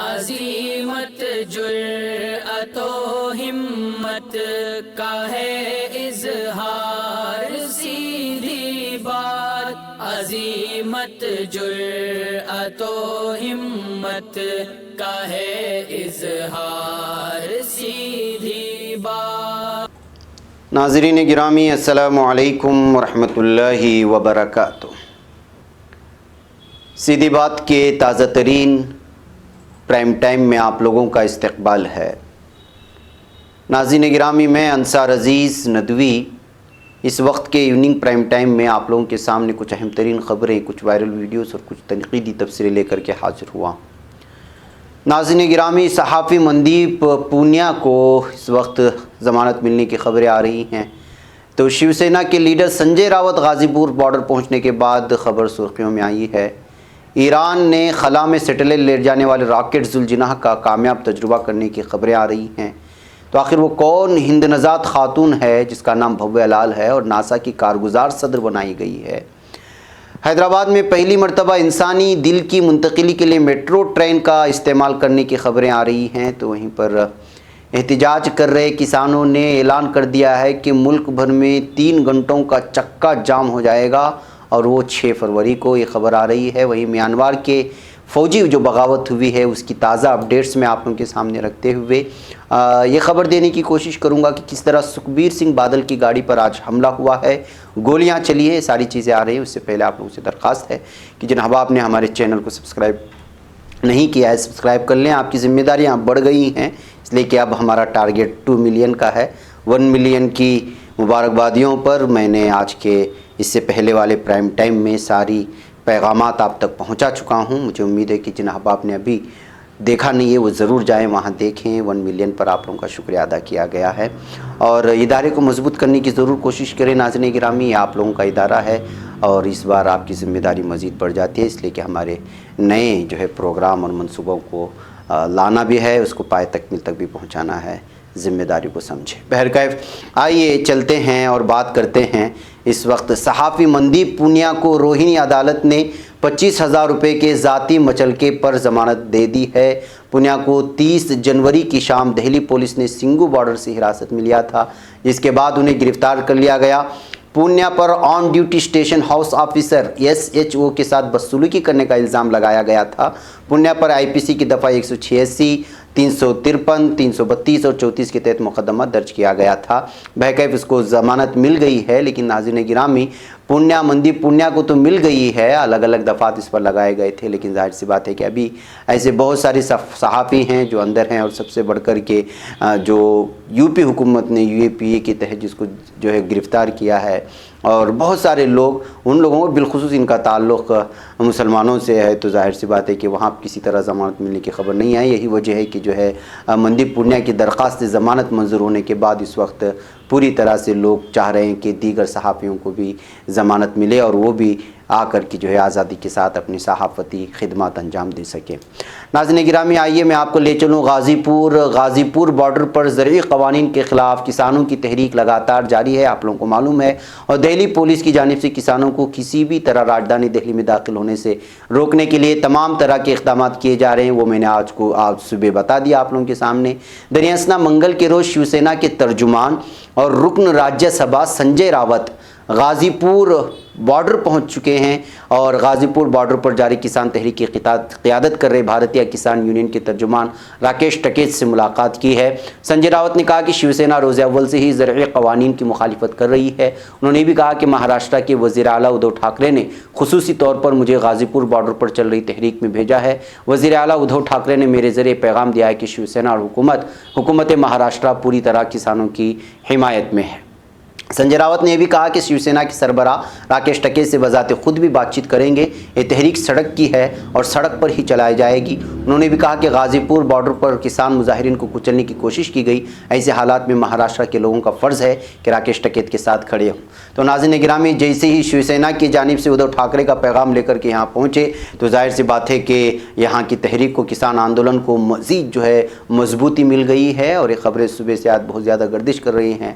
عزیمت جرأت و ہمت کا ہے اظہار، سیدھی بات عزیمت جرأت و ہمت کا ہے اظہار، سیدھی بات۔ ناظرین گرامی السلام علیکم ورحمۃ اللہ وبرکاتہ۔ سیدھی بات کے تازہ ترین پرائم ٹائم میں آپ لوگوں کا استقبال ہے۔ ناظرین گرامی، میں انصار عزیز ندوی اس وقت کے ایوننگ پرائم ٹائم میں آپ لوگوں کے سامنے کچھ اہم ترین خبریں، کچھ وائرل ویڈیوز اور کچھ تنقیدی تبصرے لے کر کے حاضر ہوا۔ ناظرین گرامی، صحافی مندیپ پونیا کو اس وقت ضمانت ملنے کی خبریں آ رہی ہیں، تو شیو سینا کے لیڈر سنجے راوت غازی پور بارڈر پہنچنے کے بعد خبر سرخیوں میں آئی ہے۔ ایران نے خلا میں سیٹلائٹ لے جانے والے راکٹ ذوالجناح کا کامیاب تجربہ کرنے کی خبریں آ رہی ہیں، تو آخر وہ کون ہند نژاد خاتون ہے جس کا نام بھویہ لال ہے اور ناسا کی کارگزار صدر بنائی گئی ہے؟ حیدرآباد میں پہلی مرتبہ انسانی دل کی منتقلی کے لیے میٹرو ٹرین کا استعمال کرنے کی خبریں آ رہی ہیں، تو وہیں پر احتجاج کر رہے کسانوں نے اعلان کر دیا ہے کہ ملک بھر میں 3 گھنٹوں کا چکا جام ہو جائے گا، اور وہ 6 فروری کو یہ خبر آ رہی ہے۔ وہیں میانمار کے فوجی جو بغاوت ہوئی ہے اس کی تازہ اپڈیٹس میں آپ لوگوں کے سامنے رکھتے ہوئے یہ خبر دینے کی کوشش کروں گا کہ کس طرح سکھبیر سنگھ بادل کی گاڑی پر آج حملہ ہوا ہے، گولیاں چلی ہیں، ساری چیزیں آ رہی ہیں۔ اس سے پہلے آپ لوگوں سے درخواست ہے کہ جناب آپ نے ہمارے چینل کو سبسکرائب نہیں کیا ہے، سبسکرائب کر لیں۔ آپ کی ذمہ داریاں بڑھ گئی ہیں، اس لیے کہ اب ہمارا ٹارگیٹ 2 ملین کا ہے۔ 1 ملین کی مبارکبادیوں پر میں نے آج کے اس سے پہلے والے پرائم ٹائم میں ساری پیغامات آپ تک پہنچا چکا ہوں۔ مجھے امید ہے کہ جناب آپ نے ابھی دیکھا نہیں ہے وہ ضرور جائیں، وہاں دیکھیں۔ 1 ملین پر آپ لوگوں کا شکریہ ادا کیا گیا ہے، اور ادارے کو مضبوط کرنے کی ضرور کوشش کریں۔ ناظرین گرامی، یہ آپ لوگوں کا ادارہ ہے اور اس بار آپ کی ذمہ داری مزید بڑھ جاتی ہے، اس لیے کہ ہمارے نئے جو ہے پروگرام اور منصوبوں کو لانا بھی ہے، اس کو پائے تکمیل تک بھی پہنچانا ہے، ذمہ داری کو سمجھے۔ بہرکیف آئیے چلتے ہیں اور بات کرتے ہیں۔ اس وقت صحافی مندیپ پونیا کو روہنی عدالت نے 25,000 روپے کے ذاتی مچلکے پر ضمانت دے دی ہے۔ پونیا کو 30 جنوری کی شام دہلی پولیس نے سنگھو بارڈر سے حراست میں لیا تھا، جس کے بعد انہیں گرفتار کر لیا گیا۔ پونیا پر on duty station house officer SHO کے ساتھ بدسلوکی کرنے کا الزام لگایا گیا تھا۔ پونیا پر IPC کی دفعہ 186، 353، 332 اور 34 کے تحت مقدمہ درج کیا گیا تھا۔ بہرکیف اس کو ضمانت مل گئی ہے، لیکن ناظرین گرامی، مندیپ پونیا کو تو مل گئی ہے، الگ الگ دفعات اس پر لگائے گئے تھے، لیکن ظاہر سی بات ہے کہ ابھی ایسے بہت سارے صحافی ہیں جو اندر ہیں، اور سب سے بڑھ کر کے جو UP حکومت نے UAPA کے تحت جس کو جو ہے گرفتار کیا ہے، اور بہت سارے لوگ، ان لوگوں کو بالخصوص ان کا تعلق مسلمانوں سے ہے، تو ظاہر سی بات ہے کہ وہاں کسی طرح ضمانت ملنے کی خبر نہیں آئی۔ یہی وجہ ہے کہ جو ہے مندیپ پونیا کی درخواست ضمانت منظور ہونے کے بعد اس وقت پوری طرح سے لوگ چاہ رہے ہیں کہ دیگر صحافیوں کو بھی ضمانت ملے اور وہ بھی آ کر کے جو ہے آزادی کے ساتھ اپنی صحافتی خدمات انجام دے سکیں۔ ناظرین گرامی، آئیے میں آپ کو لے چلوں غازی پور بارڈر پر زرعی قوانین کے خلاف کسانوں کی تحریک لگاتار جاری ہے، آپ لوگوں کو معلوم ہے، اور دہلی پولیس کی جانب سے کسانوں کو کسی بھی طرح راجدھانی دہلی میں داخل ہونے سے روکنے کے لیے تمام طرح کے اقدامات کیے جا رہے ہیں۔ وہ میں نے آج صبح بتا دیا آپ لوگوں کے سامنے۔ دریاسنا منگل کے روز شیو سینا کے ترجمان اور رکن راجیہ سبھا سنجے راوت غازی پور بارڈر پہنچ چکے ہیں، اور غازی پور بارڈر پر جاری کسان تحریک کی قیادت کر رہے بھارتیہ کسان یونین کے ترجمان راکیش ٹکیت سے ملاقات کی ہے۔ سنجے راوت نے کہا کہ شیو سینا روز اول سے ہی زرعی قوانین کی مخالفت کر رہی ہے۔ انہوں نے بھی کہا کہ مہاراشٹر کے وزیر اعلیٰ ادھو ٹھاکرے نے خصوصی طور پر مجھے غازی پور بارڈر پر چل رہی تحریک میں بھیجا ہے۔ وزیر اعلیٰ ادھو ٹھاکرے نے میرے ذریعے پیغام دیا ہے کہ شیو سینا اور حکومت مہاراشٹر پوری طرح کسانوں کی حمایت میں ہے۔ سنجے راوت نے یہ بھی کہا کہ شیو سینا کے سربراہ راکیش ٹکیت سے بذات خود بھی بات چیت کریں گے۔ یہ تحریک سڑک کی ہے اور سڑک پر ہی چلائی جائے گی۔ انہوں نے بھی کہا کہ غازی پور بارڈر پر کسان مظاہرین کو کچلنے کی کوشش کی گئی، ایسے حالات میں مہاراشٹر کے لوگوں کا فرض ہے کہ راکیش ٹکیت کے ساتھ کھڑے ہوں۔ تو ناظرین گرامی، جیسے ہی شیو سینا کی جانب سے ادھو ٹھاکرے کا پیغام لے کر کے یہاں پہنچے، تو ظاہر سی بات ہے کہ یہاں کی تحریک کو، کسان آندولن کو مزید جو ہے مضبوطی مل گئی ہے، اور یہ خبریں صبح سے آج بہت زیادہ گردش کر رہی ہیں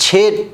6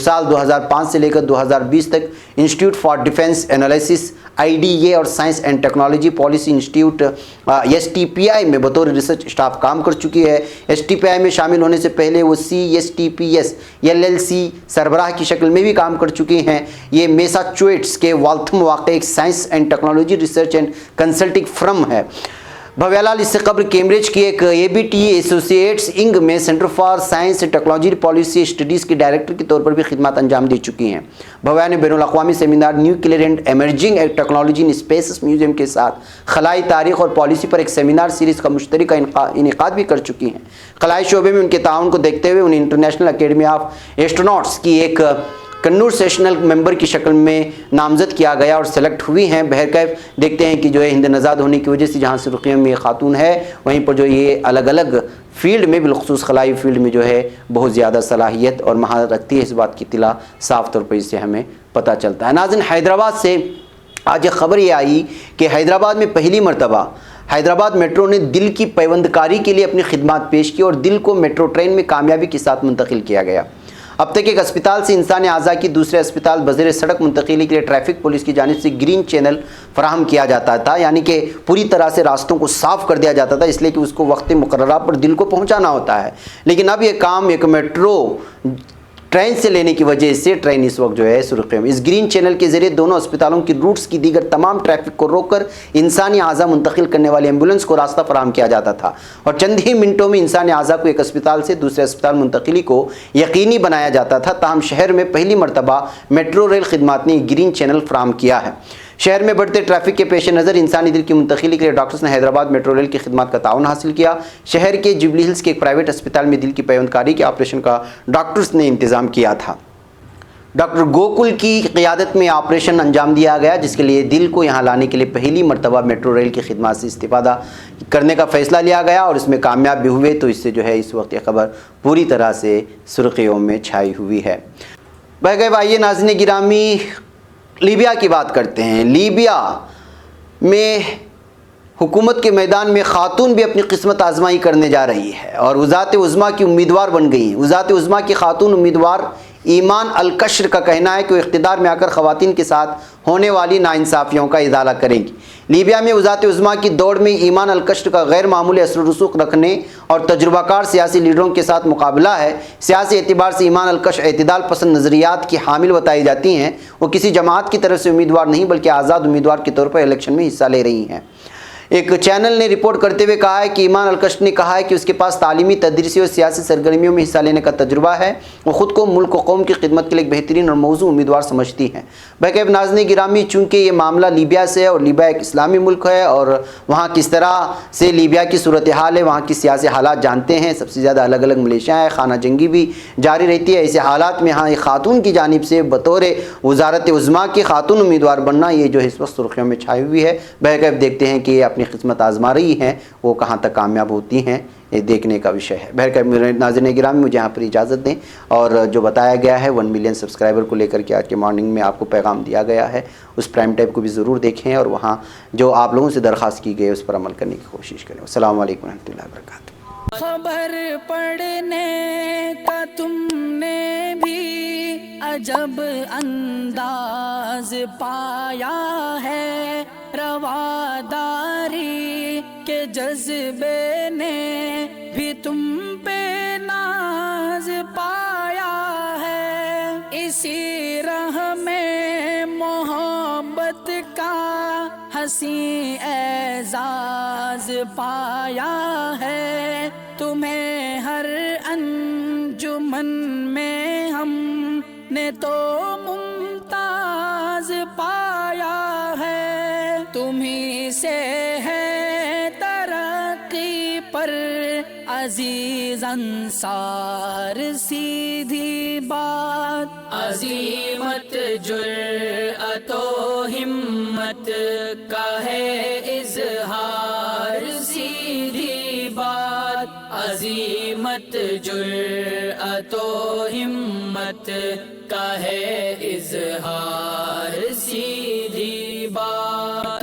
سال 2005 سے لے کر 2020 تک institute for defence analysis IDA اور science and technology policy institute STPI میں بطور ریسرچ اسٹاف کام کر چکی ہے۔ STPI میں شامل ہونے سے پہلے وہ CSTPS LLC سربراہ کی شکل میں بھی کام کر چکی ہیں۔ یہ میساچوسیٹس کے والتھم واقع ایک science and technology research and consulting firm ہے۔ بھویا لال اس سے قبل کیمبرج کی ایک ABT ایسوسیٹس انگ میں centre for science technology policy studies کی ڈائریکٹر کے طور پر بھی خدمات انجام دے چکی ہیں۔ بھویا نے بین الاقوامی seminar nuclear and emerging technology in spaces museum کے ساتھ خلائی تاریخ اور پالیسی پر ایک سیمینار سیریز کا مشترکہ انعقاد بھی کر چکی ہیں۔ خلائی شعبے میں ان کے تعاون کو دیکھتے ہوئے انہیں انٹرنیشنل اکیڈمی آف ایسٹروناٹس کی ایک کنورسیشنل ممبر کی شکل میں نامزد کیا گیا اور سلیکٹ ہوئی ہیں۔ بہرکیف دیکھتے ہیں کہ جو ہے ہند نژاد ہونے کی وجہ سے جہاں سرخیوں میں یہ خاتون ہے، وہیں پر جو یہ الگ الگ فیلڈ میں بالخصوص خلائی فیلڈ میں جو ہے بہت زیادہ صلاحیت اور مہارت رکھتی ہے، اس بات کی اطلاع صاف طور پر اس سے ہمیں پتہ چلتا ہے۔ ناظرین، حیدرآباد سے آج ایک خبر یہ آئی کہ حیدرآباد میں پہلی مرتبہ حیدرآباد میٹرو نے دل کی پیوند کاری کے لیے اپنی خدمات پیش کی اور دل کو میٹرو ٹرین میں کامیابی کے ساتھ منتقل کیا گیا۔ اب تک ایک اسپتال سے انسانی اعضاء کی دوسرے اسپتال بزیر سڑک منتقلی کے لیے ٹریفک پولیس کی جانب سے گرین چینل فراہم کیا جاتا تھا، یعنی کہ پوری طرح سے راستوں کو صاف کر دیا جاتا تھا، اس لیے کہ اس کو وقت مقررہ پر دل کو پہنچانا ہوتا ہے۔ لیکن اب یہ کام ایک میٹرو ٹرین سے لینے کی وجہ سے ٹرین اس وقت جو ہے سرخیوں میں۔ اس گرین چینل کے ذریعے دونوں اسپتالوں کی روٹس کی دیگر تمام ٹریفک کو روک کر انسانی اعضاء منتقل کرنے والی ایمبولینس کو راستہ فراہم کیا جاتا تھا اور چند ہی منٹوں میں انسانی اعضاء کو ایک اسپتال سے دوسرے اسپتال منتقلی کو یقینی بنایا جاتا تھا۔ تاہم شہر میں پہلی مرتبہ میٹرو ریل خدمات نے گرین چینل فراہم کیا ہے۔ شہر میں بڑھتے ٹریفک کے پیش نظر انسانی دل کی منتقلی کے لیے ڈاکٹرز نے حیدرآباد میٹرو ریل کی خدمات کا تعاون حاصل کیا۔ شہر کے جوبلی ہلز کے ایک پرائیویٹ اسپتال میں دل کی پیوند کاری کے آپریشن کا ڈاکٹرز نے انتظام کیا تھا۔ ڈاکٹر گوکل کی قیادت میں آپریشن انجام دیا گیا، جس کے لیے دل کو یہاں لانے کے لیے پہلی مرتبہ میٹرو ریل کی خدمات سے استفادہ کرنے کا فیصلہ لیا گیا اور اس میں کامیاب بھی ہوئے، تو اس سے جو ہے اس وقت یہ خبر پوری طرح سے سرخیوں میں چھائی ہوئی ہے۔ بہرکیف آئیے ناظرین گرامی، لیبیا کی بات کرتے ہیں۔ لیبیا میں حکومت کے میدان میں خاتون بھی اپنی قسمت آزمائی کرنے جا رہی ہے اور وزارت عظمیٰ کی امیدوار بن گئی ہیں۔ وزارت عظمیٰ کی خاتون امیدوار ایمان الکشر کا کہنا ہے کہ وہ اقتدار میں آ کر خواتین کے ساتھ ہونے والی ناانصافیوں کا ازالہ کریں گی۔ لیبیا میں وزارت عظمیٰ کی دوڑ میں ایمان الکشر کا غیر معمولی اثر و رسوخ رکھنے اور تجربہ کار سیاسی لیڈروں کے ساتھ مقابلہ ہے۔ سیاسی اعتبار سے ایمان الکش اعتدال پسند نظریات کی حامل بتائی جاتی ہیں۔ وہ کسی جماعت کی طرف سے امیدوار نہیں بلکہ آزاد امیدوار کے طور پر الیکشن میں حصہ لے رہی ہیں۔ ایک چینل نے رپورٹ کرتے ہوئے کہا ہے کہ ایمان الکش نے کہا ہے کہ اس کے پاس تعلیمی، تدریسی اور سیاسی سرگرمیوں میں حصہ لینے کا تجربہ ہے۔ وہ خود کو ملک و قوم کی خدمت کے لیے ایک بہترین اور موزوں امیدوار سمجھتی ہیں۔ بہرکیف ناظرین گرامی، چونکہ یہ معاملہ لیبیا سے ہے اور لیبیا ایک اسلامی ملک ہے اور وہاں کس طرح سے لیبیا کی صورتحال ہے، وہاں کی سیاسی حالات جانتے ہیں، سب سے زیادہ الگ الگ ملیشیاں ہیں، خانہ جنگی بھی جاری رہتی ہے۔ ایسے حالات میں ہاں ایک خاتون کی جانب سے بطور وزارت عظمیٰ کی خاتون امیدوار بننا، یہ جو اس وقت سرخیوں میں چھائی ہوئی ہے۔ بہرکیف دیکھتے ہیں کہ یہ اپنی قسمت آزما رہی ہیں، وہ کہاں تک کامیاب ہوتی ہیں، یہ دیکھنے کا وشے ہے۔ بہرکیف ناظرین گرامی، مجھے یہاں پر اجازت دیں اور جو بتایا گیا ہے 1 ملین سبسکرائبر کو لے کر کے آج کے مارننگ میں آپ کو پیغام دیا گیا ہے، اس پرائم ٹائم کو بھی ضرور دیکھیں اور وہاں جو آپ لوگوں سے درخواست کی گئی اس پر عمل کرنے کی کوشش کریں۔ السلام علیکم ورحمۃ اللہ وبرکاتہ۔ خبر پڑھنے کا تم نے بھی عجب انداز پایا ہے، رواداری کے جذبے نے بھی تم پہ ناز پایا ہے، اسی راہ میں محبت کا حسین اعزاز پایا ہے، تمہیں ہر انجمن میں ہم نے تو ممتاز پایا ہے، تمہیں سے ہے ترقی پر عزیز انصار، سیدھی بات عظیمت جرأت و ہمت کا ہے اظہار، سیدھی بات عظیمت جرأت و ہمت کا ہے اظہار، سیدھی بات۔